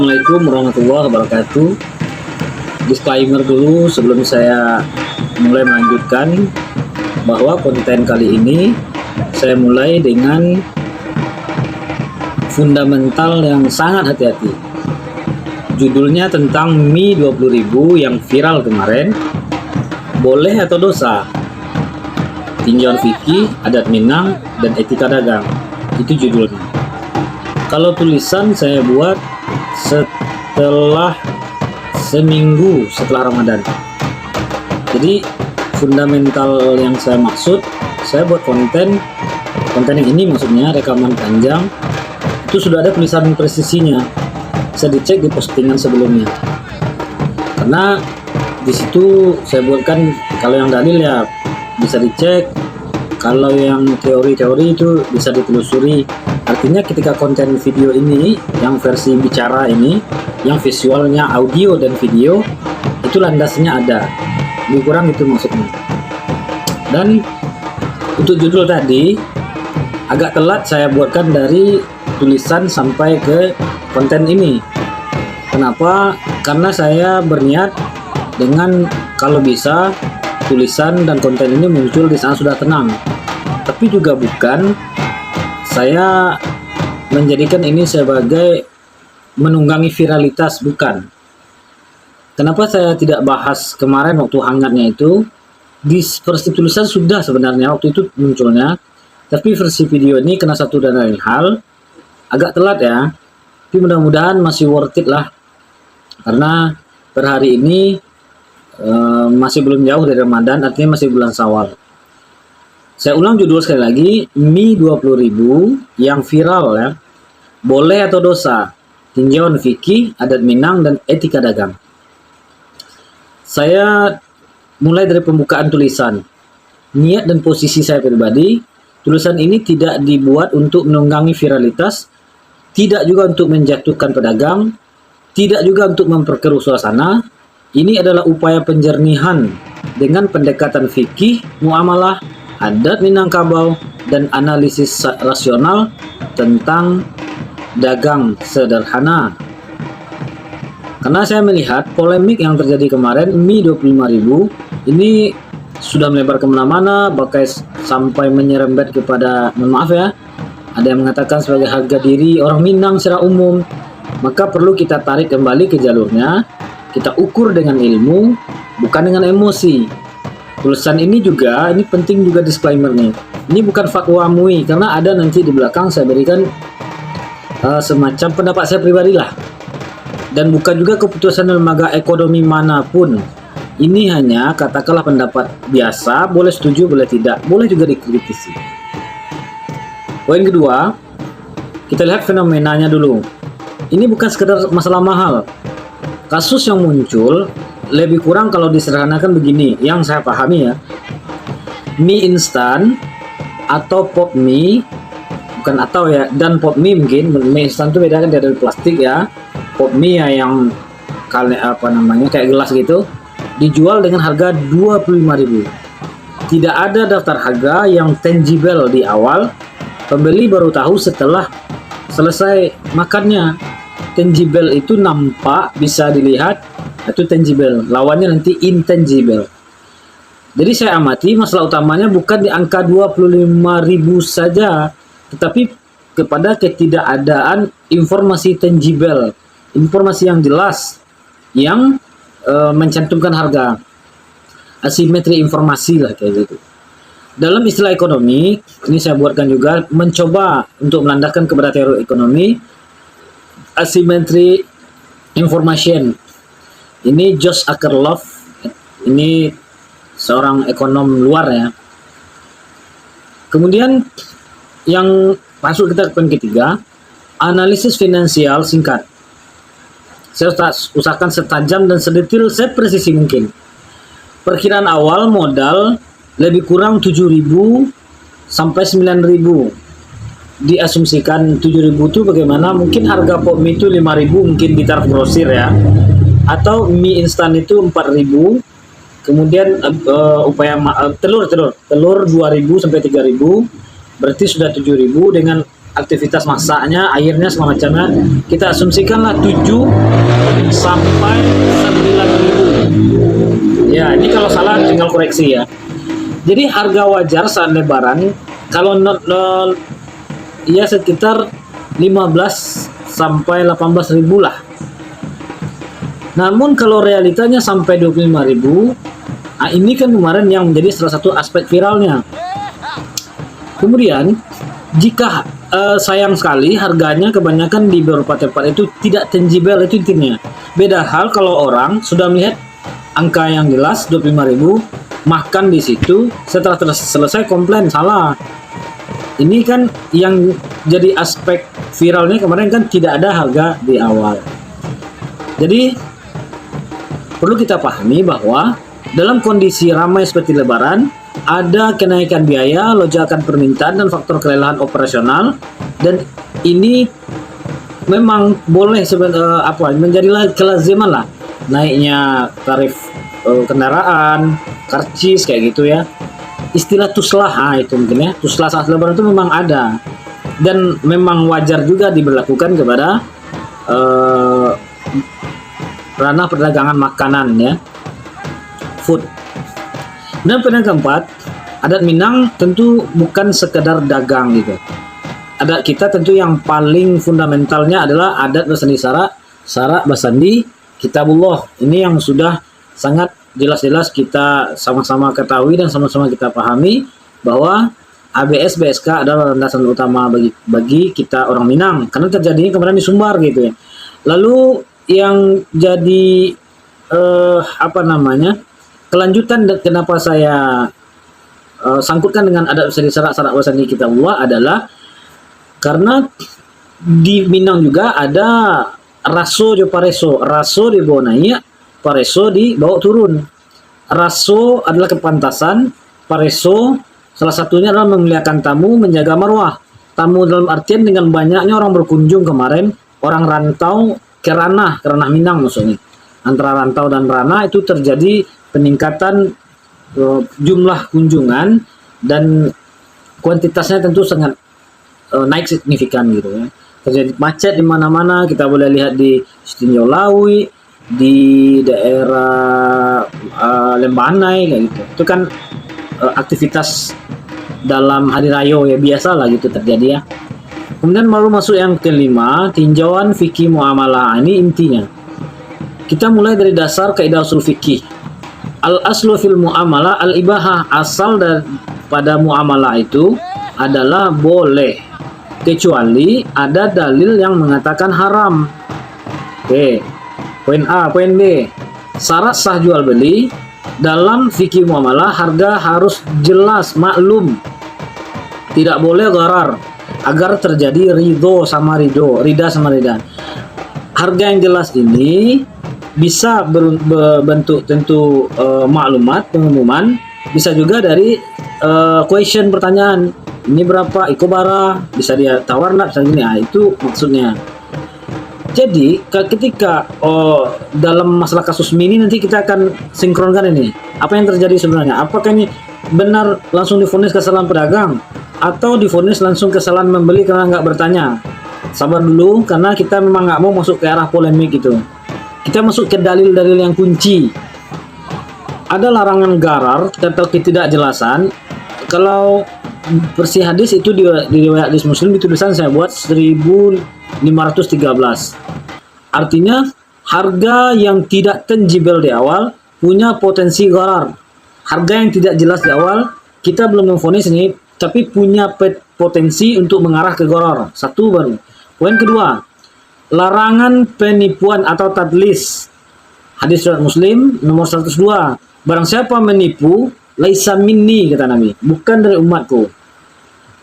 Assalamualaikum warahmatullahi wabarakatuh. Disclaimer dulu sebelum saya mulai melanjutkan bahwa konten kali ini saya mulai dengan fundamental yang sangat hati-hati. Judulnya tentang mie 20.000 yang viral kemarin. Boleh atau dosa? Tinjauan fikih, adat Minang, dan etika dagang. Itu judulnya. Kalau tulisan saya buat setelah seminggu setelah Ramadan. Jadi fundamental yang saya maksud, saya buat konten yang ini maksudnya rekaman panjang itu sudah ada tulisan presisinya. Saya dicek di postingan sebelumnya. Karena di situ saya buatkan kalau yang dalil ya bisa dicek, kalau yang teori-teori itu bisa ditelusuri. Artinya ketika konten video ini yang versi bicara ini, yang visualnya audio dan video itu landasnya ada. Lebih kurang itu maksudnya. Dan untuk judul tadi agak telat saya buatkan dari tulisan sampai ke konten ini. Kenapa? Karena saya berniat dengan kalau bisa tulisan dan konten ini muncul di saat sudah tenang. Tapi juga bukan saya menjadikan ini sebagai menunggangi viralitas, bukan. Kenapa saya tidak bahas kemarin waktu hangatnya itu? Di versi tulisan sudah sebenarnya waktu itu munculnya, tapi versi video ini kena satu dan lain hal, agak telat ya. Tapi mudah-mudahan masih worth it lah, karena per hari ini masih belum jauh dari Ramadan, artinya masih bulan Syawal. Saya ulang judul sekali lagi, mie 20.000 yang viral ya. Boleh atau dosa? Tinjauan fikih, adat Minang, dan etika dagang. Saya mulai dari pembukaan tulisan. Niat dan posisi saya pribadi, tulisan ini tidak dibuat untuk menunggangi viralitas, tidak juga untuk menjatuhkan pedagang, tidak juga untuk memperkeruh suasana. Ini adalah upaya penjernihan dengan pendekatan fikih, muamalah, adat Minangkabau, dan analisis rasional tentang dagang sederhana. Karena saya melihat polemik yang terjadi kemarin, mie 25.000 ini sudah melebar kemana-mana, bahkan sampai menyerempet kepada, mohon maaf ya, ada yang mengatakan sebagai harga diri orang Minang secara umum. Maka perlu kita tarik kembali ke jalurnya, kita ukur dengan ilmu, bukan dengan emosi. Tulisan ini juga, ini penting juga disclaimer nih. Ini bukan fatwa MUI, karena ada nanti di belakang saya berikan semacam pendapat saya pribadi lah. Dan bukan juga keputusan lembaga ekonomi manapun. Ini hanya katakanlah pendapat biasa, boleh setuju, boleh tidak, boleh juga dikritisi. Poin kedua, kita lihat fenomenanya dulu. Ini bukan sekedar masalah mahal. Kasus yang muncul lebih kurang kalau disederhanakan begini, yang saya pahami ya, mie instan atau pop mie, bukan atau ya, dan pop mie mungkin, mie instan itu beda kan dari plastik ya, pop mie ya yang kayak gelas gitu, dijual dengan harga 25.000. Tidak ada daftar harga yang tangible di awal, pembeli baru tahu setelah selesai makannya. Tangible itu nampak, bisa dilihat, itu tangible, lawannya nanti intangible. Jadi saya amati masalah utamanya bukan di angka 25.000 saja, tetapi kepada ketidakadaan informasi tangible, informasi yang jelas yang mencantumkan harga, asimetri informasi lah kayak gitu. Dalam istilah ekonomi, ini saya buatkan juga, mencoba untuk melandaskan kepada teori ekonomi, asymmetry information. Ini Josh Akerlof, ini seorang ekonom luar ya. Kemudian yang masuk kita ke poin ketiga, analisis finansial singkat. Saya usahakan setajam dan sedetail, sepresisi mungkin. Perkiraan awal modal lebih kurang 7.000 sampai 9.000. Diasumsikan 7.000 itu bagaimana? Mungkin harga pop mie itu 5.000 mungkin di taraf grosir ya. Atau mie instan itu 4.000. Kemudian telur 2.000 sampai 3.000. Berarti sudah 7.000 dengan aktivitas masaknya, airnya, segala macamnya, kita asumsikanlah 7 sampai 9 ribu. Ya, ini kalau salah tinggal koreksi ya. Jadi harga wajar saat lebaran kalau ya sekitar 15 sampai 18 ribu lah. Namun kalau realitanya sampai 25 ribu, nah ini kan kemarin yang menjadi salah satu aspek viralnya. Kemudian jika sayang sekali harganya kebanyakan di beberapa tempat itu tidak tangible, itu intinya. Beda hal kalau orang sudah melihat angka yang jelas 25.000, makan di situ, setelah selesai komplain salah. Ini kan yang jadi aspek viralnya kemarin kan tidak ada harga di awal. Jadi perlu kita pahami bahwa dalam kondisi ramai seperti lebaran, ada kenaikan biaya, lonjakan permintaan, dan faktor kelelahan operasional, dan ini memang boleh menjadi kelaziman lah naiknya tarif kendaraan, karcis kayak gitu ya. Istilah tuslah, itu mungkin ya, tuslah saat lebaran itu memang ada dan memang wajar juga diberlakukan kepada ranah perdagangan makanan ya, food. Dan yang keempat, adat Minang tentu bukan sekedar dagang gitu. Adat kita tentu yang paling fundamentalnya adalah adat bersandi syarak bersandi kitabullah. Ini yang sudah sangat jelas-jelas kita sama-sama ketahui dan sama-sama kita pahami bahwa ABS BSK adalah landasan utama bagi kita orang Minang, karena terjadinya kemarin di Sumbar gitu ya. Lalu yang jadi kelanjutan kenapa saya sangkutkan dengan adat bersandi syarak bersandi kitabullah adalah karena di Minang juga ada raso jo pareso, raso dibawa naik, pareso dibawa turun. Raso adalah kepantasan, pareso salah satunya adalah memuliakan tamu, menjaga marwah. Tamu dalam artian dengan banyaknya orang berkunjung kemarin, orang rantau ke ranah Minang maksudnya. Antara rantau dan ranah itu terjadi peningkatan jumlah kunjungan dan kuantitasnya tentu sangat naik signifikan gitu ya. Terjadi macet di mana-mana, kita boleh lihat di Setinjau Lawi, di daerah Lembanai kayak gitu. Itu kan aktivitas dalam hari raya ya, biasa lah gitu terjadi ya. Kemudian baru masuk yang kelima, tinjauan fikih muamalah. Ini intinya. Kita mulai dari dasar kaidah usul fikih. Al-aslu fil muamalah al-ibahah, asal pada muamalah itu adalah boleh, kecuali ada dalil yang mengatakan haram. Oke, poin A. Poin B, syarat sah jual beli dalam fikih muamalah, harga harus jelas, maklum, tidak boleh gharar, agar terjadi rida sama rida. Harga yang jelas ini bisa berbentuk tentu maklumat, pengumuman, bisa juga dari question, pertanyaan, ini berapa, ikobara, bisa dia tawar nak, bisa gini, itu maksudnya. Jadi ketika dalam masalah kasus mini nanti kita akan sinkronkan ini, apa yang terjadi sebenarnya, apakah ini benar langsung divonis kesalahan pedagang atau divonis langsung kesalahan membeli karena nggak bertanya. Sabar dulu, karena kita memang nggak mau masuk ke arah polemik itu. Kita masuk ke dalil-dalil yang kunci. Ada larangan gharar atau ketidakjelasan. Kalau versi hadis itu di riwayat hadis Muslim, itu tulisan saya buat 1513. Artinya harga yang tidak tangible di awal punya potensi gharar. Harga yang tidak jelas di awal kita belum memvonis ini, tapi punya potensi untuk mengarah ke gharar. Satu baru. Poin kedua, larangan penipuan atau tadlis. Hadis riwayat Muslim nomor 102. Barang siapa menipu, laisa minni, kata Nabi, bukan dari umatku.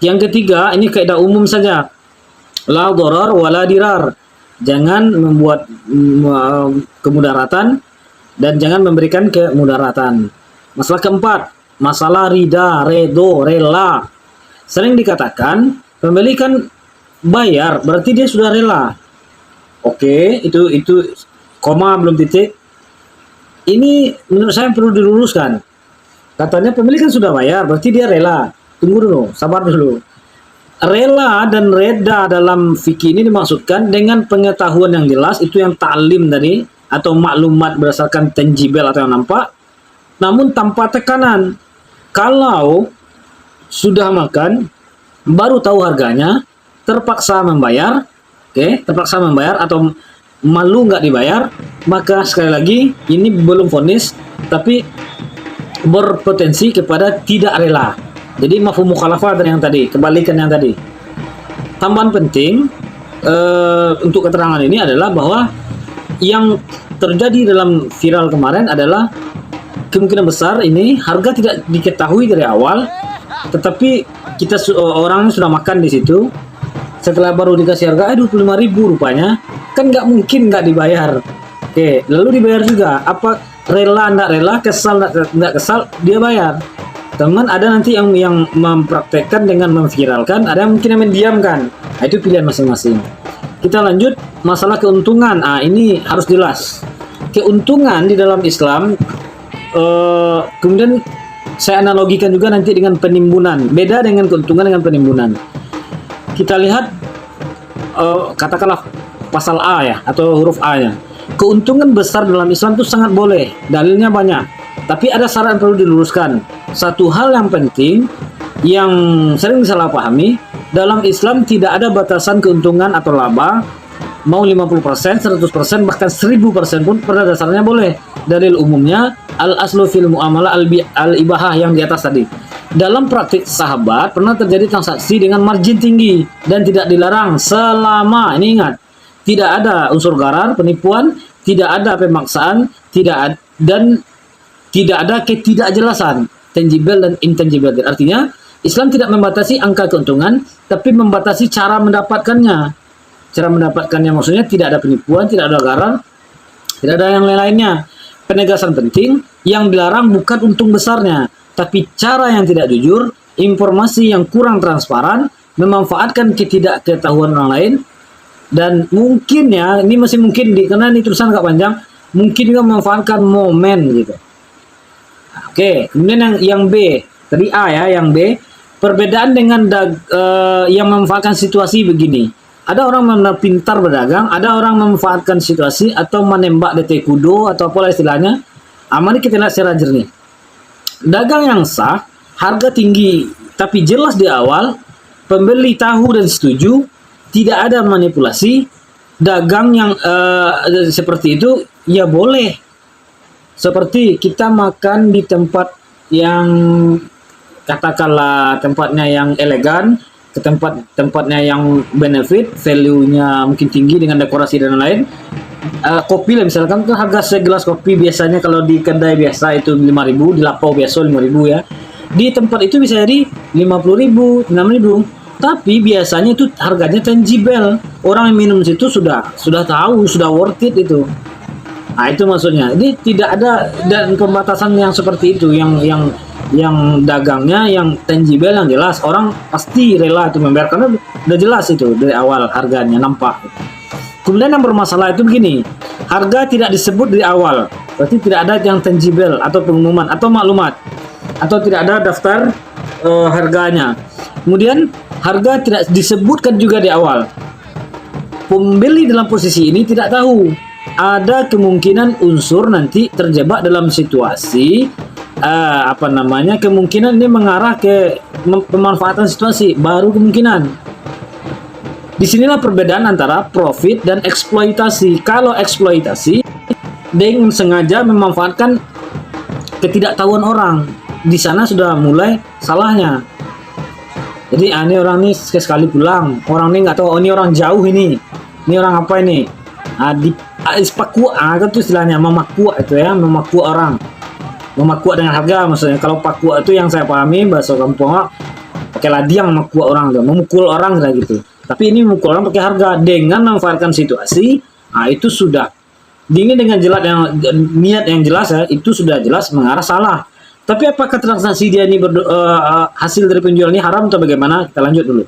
Yang ketiga, ini kaidah umum saja. La dharar wala dirar. Jangan membuat kemudaratan dan jangan memberikan kemudaratan. Masalah keempat, masalah rida, redo, rela. Sering dikatakan pembeli kan bayar, berarti dia sudah rela. Oke, itu koma belum titik. Ini menurut saya perlu diluruskan. Katanya pembeli kan sudah bayar, berarti dia rela. Tunggu dulu, sabar dulu. Rela dan reda dalam fikih ini dimaksudkan dengan pengetahuan yang jelas, itu yang ta'lim tadi, atau maklumat berdasarkan tangible atau yang nampak, namun tanpa tekanan. Kalau sudah makan, baru tahu harganya, terpaksa membayar, terpaksa membayar atau malu nggak dibayar, maka sekali lagi ini belum vonis, tapi berpotensi kepada tidak rela. Jadi mafhum mukhalafah dari yang tadi, kebalikan yang tadi. Tambahan penting untuk keterangan ini adalah bahwa yang terjadi dalam viral kemarin adalah kemungkinan besar ini harga tidak diketahui dari awal, tetapi kita orang sudah makan di situ. Setelah baru dikasih harga 25.000 rupanya, kan nggak mungkin nggak dibayar. Lalu dibayar juga. Apa rela nggak rela, kesal nggak kesal, dia bayar. Teman ada nanti yang mempraktekkan dengan memviralkan, ada yang mungkin yang mendiamkan. Nah, itu pilihan masing-masing. Kita lanjut masalah keuntungan. Ini harus jelas. Keuntungan di dalam Islam, kemudian saya analogikan juga nanti dengan penimbunan. Beda dengan keuntungan dengan penimbunan. Kita lihat katakanlah pasal A ya, atau huruf A-nya. Keuntungan besar dalam Islam itu sangat boleh, dalilnya banyak. Tapi ada syarat yang perlu diluruskan. Satu hal yang penting yang sering disalahpahami, dalam Islam tidak ada batasan keuntungan atau laba. Mau 50%, 100%, bahkan 1000% pun pada dasarnya boleh. Dalil umumnya al-aslu fil muamalah al-ibahah yang di atas tadi. Dalam praktik sahabat pernah terjadi transaksi dengan margin tinggi dan tidak dilarang selama, ini ingat, tidak ada unsur gharar, penipuan, tidak ada pemaksaan, dan tidak ada ketidakjelasan tangible dan intangible. Artinya Islam tidak membatasi angka keuntungan, tapi membatasi cara mendapatkannya. Cara mendapatkannya maksudnya tidak ada penipuan, tidak ada gharar, tidak ada yang lain-lainnya. Penegasan penting, yang dilarang bukan untung besarnya, tapi cara yang tidak jujur, informasi yang kurang transparan, memanfaatkan ketidaktahuan orang lain, dan mungkin ya, ini masih mungkin karena ini tulisan agak panjang, mungkin juga memanfaatkan momen gitu. Kemudian yang B, tadi A ya, yang B, perbedaan dengan yang memanfaatkan situasi begini. Ada orang pintar berdagang, ada orang memanfaatkan situasi atau menembak DT kudo atau apa istilahnya. Mari kita lihat secara jernih. Dagang yang sah, harga tinggi, tapi jelas di awal, pembeli tahu dan setuju, tidak ada manipulasi. Dagang yang seperti itu, ya boleh. Seperti kita makan di tempat yang katakanlah tempatnya yang elegan, ke tempatnya yang benefit, value-nya mungkin tinggi dengan dekorasi dan lain. Kopi lah misalkan, kan harga segelas kopi biasanya kalau di kedai biasa itu 5.000, di lapau biasa 5.000 ya. Di tempat itu bisa jadi 50.000, 6.000. Tapi biasanya itu harganya tangible. Orang yang minum situ sudah tahu, sudah worth it itu. Nah, itu maksudnya. Jadi tidak ada dan pembatasan yang seperti itu, yang dagangnya yang tangible, yang jelas orang pasti rela itu membayar karena udah jelas itu dari awal harganya nampak. Kemudian yang bermasalah itu begini, harga tidak disebut dari awal, berarti tidak ada yang tangible atau pengumuman atau maklumat, atau tidak ada daftar harganya. Kemudian harga tidak disebutkan juga di awal. Pembeli dalam posisi ini tidak tahu, ada kemungkinan unsur nanti terjebak dalam situasi kemungkinan ini mengarah ke pemanfaatan situasi, baru kemungkinan. Disinilah perbedaan antara profit dan eksploitasi. Kalau eksploitasi, dengan sengaja memanfaatkan ketidaktahuan orang, di sana sudah mulai salahnya. Jadi ini orang ini sekali pulang, orang ini nggak tahu, ini orang jauh ini orang apa ini? Pakua, kan itu istilahnya memakua itu ya, memakua orang. Memakua dengan harga maksudnya. Kalau pakua itu yang saya pahami bahasa kampung pakai ladiang memakua orang, memukul orang gitu. Tapi ini memukul orang pakai harga dengan memanfaatkan situasi. Itu sudah dingin dengan jelas yang niat yang jelas ya, itu sudah jelas mengarah salah. Tapi apakah transaksi dia ini hasil dari penjual ini haram atau bagaimana? Kita lanjut dulu.